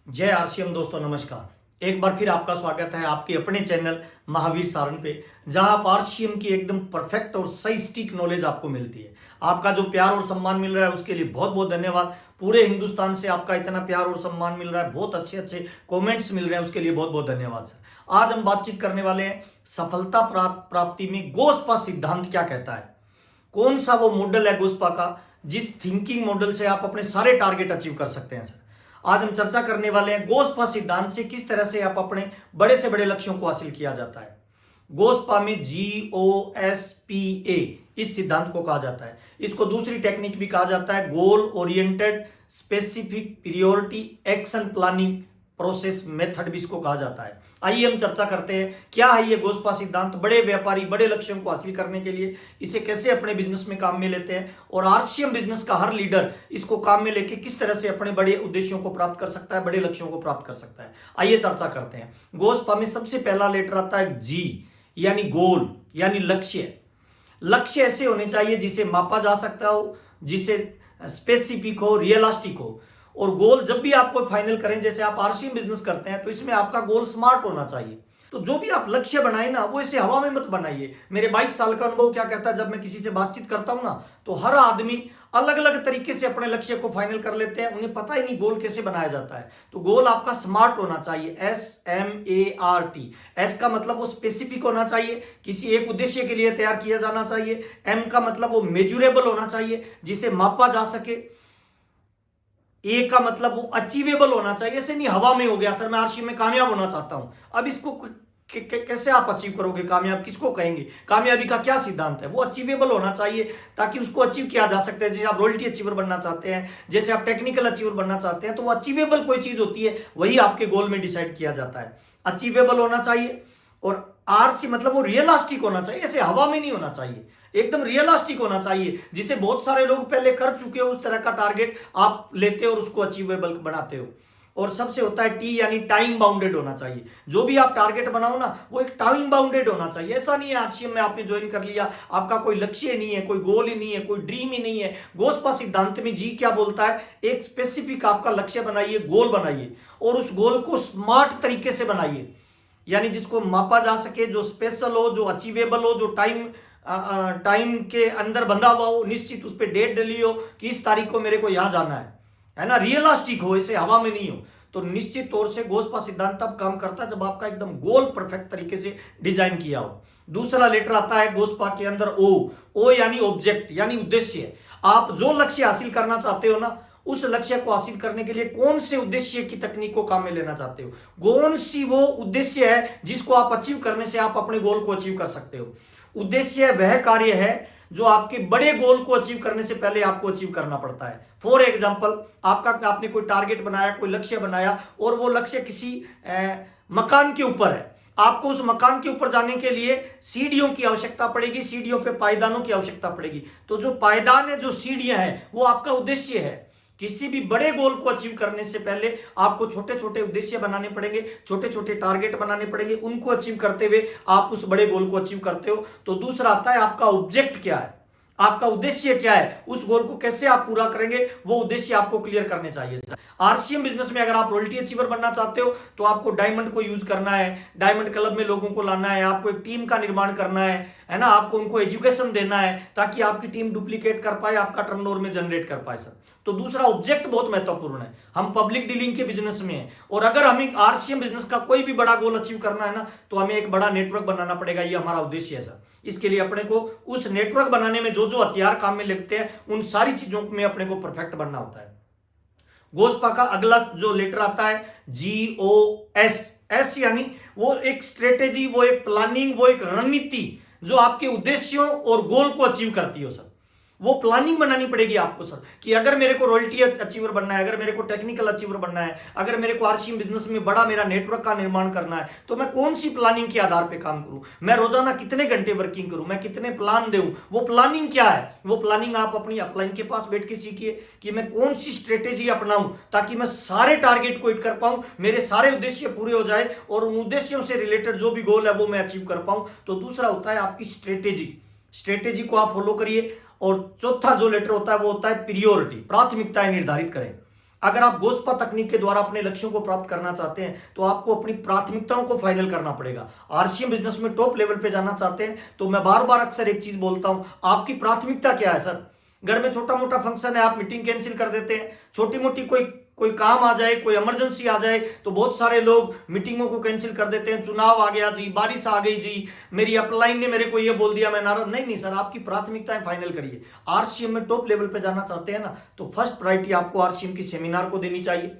जय आरसीएम दोस्तों, नमस्कार। एक बार फिर आपका स्वागत है आपके अपने चैनल महावीर सारन पे, जहां आप आरसीएम की एकदम परफेक्ट और सही स्टिक नॉलेज आपको मिलती है। आपका जो प्यार और सम्मान मिल रहा है उसके लिए बहुत बहुत धन्यवाद। पूरे हिंदुस्तान से आपका इतना प्यार और सम्मान मिल रहा है, बहुत अच्छे अच्छे कमेंट्स मिल रहे हैं, उसके लिए बहुत बहुत धन्यवाद सर। आज हम बातचीत करने वाले हैं सफलता प्राप्ति में गोस्पा सिद्धांत क्या कहता है। कौन सा वो मॉडल है गोस्पा का जिस थिंकिंग मॉडल से आप अपने सारे टारगेट अचीव कर सकते हैं सर। आज हम चर्चा करने वाले हैं गोस्पा सिद्धांत से किस तरह से आप अपने बड़े से बड़े लक्ष्यों को हासिल किया जाता है। गोस्पा में GOSPA इस सिद्धांत को कहा जाता है। इसको दूसरी टेक्निक भी कहा जाता है goal oriented specific priority action planning process method भी इसको कहा जाता है। आइए हम चर्चा करते हैं क्या है ये गोस्पा सिद्धांत। बड़े व्यापारी बड़े लक्ष्यों को हासिल करने के लिए इसे कैसे अपने बिजनेस में काम में लेते हैं, और आरसीएम बिजनेस का हर लीडर इसको काम में लेके किस तरह से अपने बड़े उद्देश्यों को प्राप्त कर सकता है, बड़े लक्ष्यों को प्राप्त कर सकता है। आइए चर्चा करते हैं। गोस्पा में सबसे पहला लेटर आता है G यानी गोल यानी लक्ष्य। लक्ष्य ऐसे होने चाहिए जिसे मापा जा सकता हो, जिसे स्पेसिफिक हो, रियलिस्टिक हो। और गोल जब भी आप कोई फाइनल करें, जैसे आप आरसीएम बिजनेस करते हैं तो इसमें आपका गोल स्मार्ट होना चाहिए। तो जो भी आप लक्ष्य बनाए ना, वो इसे हवा में मत बनाइए। मेरे 22 साल का अनुभव क्या कहता है, जब मैं किसी से बातचीत करता हूं ना, तो हर आदमी अलग अलग तरीके से अपने लक्ष्य को फाइनल कर लेते हैं, उन्हें पता ही नहीं गोल कैसे बनाया जाता है। तो गोल आपका स्मार्ट होना चाहिए, SMART। एस का मतलब वो स्पेसिफिक होना चाहिए, किसी एक उद्देश्य के लिए तैयार किया जाना चाहिए। M का मतलब वो मेजरेबल होना चाहिए, जिसे मापा जा सके। ए का मतलब वो अचीवेबल होना चाहिए, ऐसे नहीं हवा में हो गया सर मैं आरसीएम में कामयाब होना चाहता हूं। अब इसको कैसे आप अचीव करोगे? कामयाब किसको कहेंगे? कामयाबी का क्या सिद्धांत है? वो अचीवेबल होना चाहिए ताकि उसको अचीव किया जा सकता है। जैसे आप रॉयल्टी अचीवर बनना चाहते हैं, जैसे आप टेक्निकल अचीवर बनना चाहते हैं, तो वो अचीवेबल कोई चीज होती है, वही आपके गोल में डिसाइड किया जाता है। अचीवेबल होना चाहिए। और आरसी मतलब वो रियलिस्टिक होना चाहिए, ऐसे हवा में नहीं होना चाहिए, एकदम रियलिस्टिक होना चाहिए, जिसे बहुत सारे लोग पहले कर चुके हो उस तरह का टारगेट आप लेते हो और उसको अचीवेबल बनाते हो। और सबसे होता है T यानी टाइम बाउंडेड होना चाहिए। जो भी आप टारगेट बनाओ ना, वो एक टाइम बाउंडेड होना चाहिए। ऐसा नहीं है आरसीएम में आपने ज्वाइन कर लिया, आपका कोई लक्ष्य नहीं है, कोई गोल ही नहीं है, कोई ड्रीम ही नहीं है। गोस्पा सिद्धांत में जी क्या बोलता है, एक स्पेसिफिक आपका लक्ष्य बनाइए, गोल बनाइए, और उस गोल को स्मार्ट तरीके से बनाइए, यानी जिसको मापा जा सके, जो स्पेशल हो, जो अचीवेबल हो, जो टाइम के अंदर बंधा हुआ हो, निश्चित उस पर डेट डली हो कि इस तारीख को मेरे को यहां जाना है ना, रियलिस्टिक हो, इसे हवा में नहीं हो। तो निश्चित तौर से गोस्पा सिद्धांत तब काम करता है जब आपका एकदम गोल परफेक्ट तरीके से डिजाइन किया हो। दूसरा लेटर आता है गोस्पा के अंदर ओ यानी ऑब्जेक्ट यानी उद्देश्य। आप जो लक्ष्य हासिल करना चाहते हो ना, उस लक्ष्य को हासिल करने के लिए कौन से उद्देश्य की तकनीक को काम में लेना चाहते हो, कौन सी वो उद्देश्य है जिसको आप अचीव करने से आप अपने गोल को अचीव कर सकते हो। उद्देश्य वह कार्य है जो आपके बड़े गोल को अचीव करने से पहले आपको अचीव करना पड़ता है। फॉर एग्जाम्पल, आपने कोई टारगेट बनाया, कोई लक्ष्य बनाया, और वो लक्ष्य किसी मकान के ऊपर है। आपको उस मकान के ऊपर जाने के लिए सीढ़ियों की आवश्यकता पड़ेगी, सीढ़ियों पे पायदानों की आवश्यकता पड़ेगी। तो जो पायदान है, जो सीढ़ियां हैं, वो आपका उद्देश्य है। किसी भी बड़े गोल को अचीव करने से पहले आपको छोटे छोटे उद्देश्य बनाने पड़ेंगे, छोटे छोटे टारगेट बनाने पड़ेंगे, उनको अचीव करते हुए आप उस बड़े गोल को अचीव करते हो। तो दूसरा आता है आपका ऑब्जेक्ट क्या है, आपका उद्देश्य क्या है, उस गोल को कैसे आप पूरा करेंगे, वो उद्देश्य आपको क्लियर करने चाहिए। आरसीएम बिजनेस में अगर आप रॉयल्टी अचीवर बनना चाहते हो तो आपको डायमंड को यूज करना है, डायमंड क्लब में लोगों को लाना है, आपको एक टीम का निर्माण करना है ना, आपको उनको एजुकेशन देना है ताकि आपकी टीम डुप्लीकेट कर पाए, आपका टर्नओवर में जनरेट कर पाए सर। तो दूसरा ऑब्जेक्ट बहुत महत्वपूर्ण है। हम पब्लिक डीलिंग के बिजनेस में हैं, और अगर हमें आरसीएम बिजनेस का कोई भी बड़ा गोल अचीव करना है ना, तो हमें एक बड़ा नेटवर्क बनाना पड़ेगा। ये हमारा उद्देश्य है सर। इसके लिए अपने को उस नेटवर्क बनाने में जो जो हथियार काम में लगते हैं, उन सारी चीजों में अपने को परफेक्ट बनना होता है। गोस्पा का अगला जो लेटर आता है GOS। एस यानी वो एक स्ट्रेटेजी, वो एक प्लानिंग, वो एक रणनीति जो आपके उद्देश्यों और गोल को अचीव करती हो सर। वो प्लानिंग बनानी पड़ेगी आपको सर, कि अगर मेरे को रॉयल्टी अचीवर बनना है, अगर मेरे को टेक्निकल अचीवर बनना है, अगर मेरे को आरसीएम बिजनेस में बड़ा मेरा नेटवर्क का निर्माण करना है, तो मैं कौन सी प्लानिंग के आधार पे काम करूं, मैं रोजाना कितने घंटे वर्किंग करूं, मैं कितने प्लान दूं, वो प्लानिंग क्या है। वो प्लानिंग आप अपनी अपलाइन के पास बैठ के सीखिए कि मैं कौन सी स्ट्रेटेजी अपनाऊं ताकि मैं सारे टारगेट को हिट कर पाऊं, मेरे सारे उद्देश्य पूरे हो जाए, और उन उद्देश्यों से रिलेटेड जो भी गोल है वो मैं अचीव कर पाऊं। तो दूसरा होता है आपकी स्ट्रेटेजी को आप फॉलो करिए। और चौथा जो लेटर होता है वो होता है प्रियोरिटी, प्राथमिकताएं निर्धारित करें। अगर आप गोस्पा तकनीक के द्वारा अपने लक्ष्यों को प्राप्त करना चाहते हैं तो आपको अपनी प्राथमिकताओं को फाइनल करना पड़ेगा। आरसीएम बिजनेस में टॉप लेवल पे जाना चाहते हैं तो मैं बार बार अक्सर एक चीज बोलता हूं, आपकी प्राथमिकता क्या है सर। घर में छोटा मोटा फंक्शन है, आप मीटिंग कैंसिल कर देते हैं। छोटी मोटी कोई काम आ जाए, कोई इमरजेंसी आ जाए तो बहुत सारे लोग मीटिंगों को कैंसिल कर देते हैं। चुनाव आ गया जी, बारिश आ गई जी, मेरी अपलाइन ने मेरे को ये बोल दिया, मैं नाराज। नहीं सर, आपकी प्राथमिकताएं फाइनल करिए। आरसीएम में टॉप लेवल पे जाना चाहते हैं ना, तो फर्स्ट प्रायोरिटी आपको आरसीएम की सेमिनार को देनी चाहिए।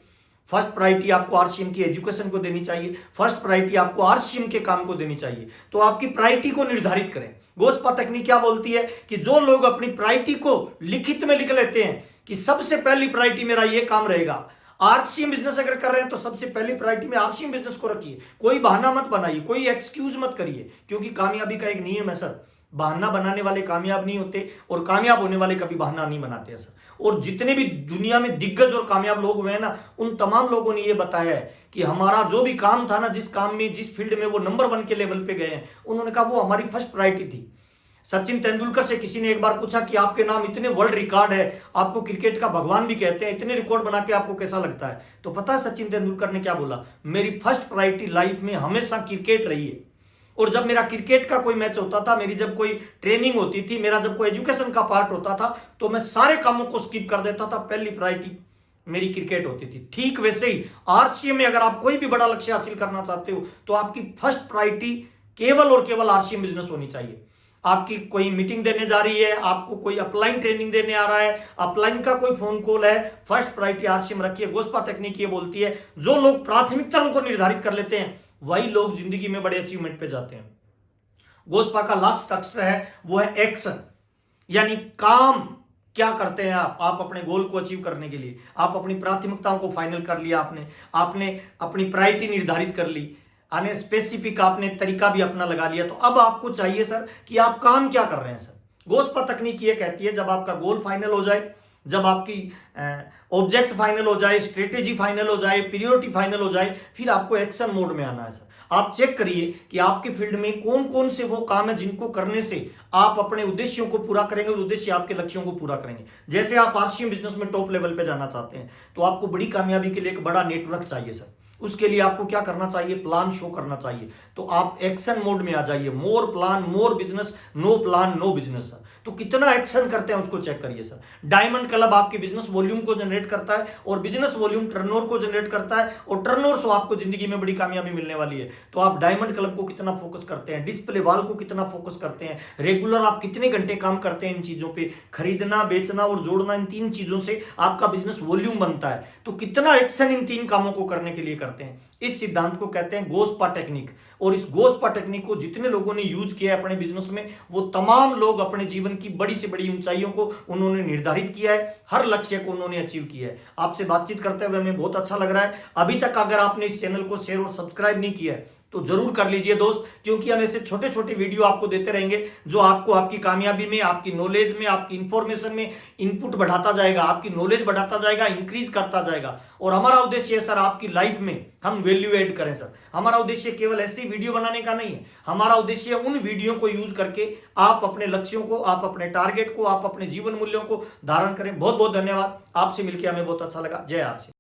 फर्स्ट प्रायोरिटी आपको आरसीएम की एजुकेशन को देनी चाहिए। फर्स्ट प्रायोरिटी आपको आरसीएम के काम को देनी चाहिए। तो आपकी प्रायोरिटी को निर्धारित करें। गोस्पा तकनीक क्या बोलती है कि जो लोग अपनी प्रायोरिटी को लिखित में लिख लेते हैं कि सबसे पहली प्रायोरिटी मेरा ये काम रहेगा। आरसीएम बिजनेस अगर कर रहे हैं तो सबसे पहली प्रायोरिटी में आरसीएम बिजनेस को रखिए। कोई बहाना मत बनाइए, कोई एक्सक्यूज मत करिए, क्योंकि कामयाबी का एक नियम है सर, बहाना बनाने वाले कामयाब नहीं होते और कामयाब होने वाले कभी बहाना नहीं बनाते हैं सर। और जितने भी दुनिया में दिग्गज और कामयाब लोग हुए हैं ना, उन तमाम लोगों ने ये बताया है कि हमारा जो भी काम था ना, जिस काम में, जिस फील्ड में वो नंबर 1 के लेवल पे गए हैं, उन्होंने कहा वो हमारी फर्स्ट प्रायोरिटी थी। सचिन तेंदुलकर से किसी ने एक बार पूछा कि आपके नाम इतने वर्ल्ड रिकॉर्ड है, आपको क्रिकेट का भगवान भी कहते हैं, इतने रिकॉर्ड बना के आपको कैसा लगता है? तो पता है सचिन तेंदुलकर ने क्या बोला? मेरी फर्स्ट प्रायोरिटी लाइफ में हमेशा क्रिकेट रही है। और जब मेरा क्रिकेट का कोई मैच होता था, मेरी जब कोई ट्रेनिंग होती थी, मेरा जब कोई एजुकेशन का पार्ट होता था, तो मैं सारे कामों को स्किप कर देता था। पहली प्रायोरिटी मेरी क्रिकेट होती थी। ठीक वैसे ही आरसीएम में अगर आप कोई भी बड़ा लक्ष्य हासिल करना चाहते हो तो आपकी फर्स्ट प्रायोरिटी केवल और केवल आरसीएम बिजनेस होनी चाहिए। आपकी कोई मीटिंग देने जा रही है, आपको कोई अपलाइन ट्रेनिंग देने आ रहा है, अपलाइन का कोई फोन कॉल है, फर्स्ट प्रायोरिटी आरसीएम रखिए। गोस्पा तकनीक ये बोलती है जो लोग प्राथमिकताओं को निर्धारित कर लेते हैं वही लोग जिंदगी में बड़े अचीवमेंट पे जाते हैं। गोस्पा का लास्ट अक्षर है वो है एक्शन, यानी काम क्या करते हैं आप अपने गोल को अचीव करने के लिए। आप अपनी प्राथमिकताओं को फाइनल कर लिया, आपने अपनी प्रायोरिटी निर्धारित कर ली, आने स्पेसिफिक आपने तरीका भी अपना लगा लिया। तो अब आपको चाहिए सर कि आप काम क्या कर रहे हैं सर। गोस्पा तकनीक ये कहती है जब आपका गोल फाइनल हो जाए, जब आपकी ऑब्जेक्ट फाइनल हो जाए, स्ट्रेटेजी फाइनल हो जाए, प्रायोरिटी फाइनल हो जाए, फिर आपको एक्शन मोड में आना है सर। आप चेक करिए कि आपके फील्ड में कौन कौन से वो काम है जिनको करने से आप अपने उद्देश्यों को पूरा करेंगे और उद्देश्य आपके लक्ष्यों को पूरा करेंगे। जैसे आप आरसीएम बिजनेस में टॉप लेवल पे जाना चाहते हैं तो आपको बड़ी कामयाबी के लिए एक बड़ा नेटवर्क चाहिए सर। उसके लिए आपको क्या करना चाहिए? प्लान शो करना चाहिए। तो आप एक्शन मोड में आ जाइए। More plan more business, no plan no business sir. तो कितना एक्शन करते हैं उसको चेक करिए सर। डायमंड क्लब आपके बिजनेस वॉल्यूम को जनरेट करता है और बिजनेस वॉल्यूम टर्नओवर को जनरेट करता है और टर्नओवर से आपको जिंदगी में बड़ी कामयाबी मिलने वाली है। तो आप डायमंड क्लब को कितना फोकस करते हैं, डिस्प्ले वॉल को कितना फोकस करते हैं, रेगुलर आप कितने घंटे काम करते हैं इन चीजों पे, खरीदना, बेचना और जोड़ना, इन 3 चीजों से आपका बिजनेस वॉल्यूम बनता है। तो कितना एक्शन इन 3 कामों को करने के लिए करते हैं, इस सिद्धांत को कहते हैं गोस्पा टेक्निक। और इस गोस्पा टेक्निक को जितने लोगों ने यूज किया है अपने बिजनेस में, वो तमाम लोग अपने जीवन की बड़ी से बड़ी ऊंचाइयों को उन्होंने निर्धारित किया है, हर लक्ष्य को उन्होंने अचीव किया है। आपसे बातचीत करते हुए हमें बहुत अच्छा लग रहा है। अभी तक अगर आपने इस चैनल को शेयर और सब्सक्राइब नहीं किया है तो जरूर कर लीजिए दोस्त, क्योंकि हम ऐसे छोटे छोटे वीडियो आपको देते रहेंगे जो आपको आपकी कामयाबी में, आपकी नॉलेज में, आपकी इंफॉर्मेशन में इनपुट बढ़ाता जाएगा, आपकी नॉलेज बढ़ाता जाएगा, इंक्रीज करता जाएगा। और हमारा उद्देश्य है सर आपकी लाइफ में हम वैल्यू ऐड करें सर। हमारा उद्देश्य केवल ऐसी वीडियो बनाने का नहीं है, हमारा उद्देश्य उन वीडियो को यूज करके आप अपने लक्ष्यों को, आप अपने टारगेट को, आप अपने जीवन मूल्यों को धारण करें। बहुत बहुत धन्यवाद। आपसे मिलकर हमें बहुत अच्छा लगा। जय आर सी।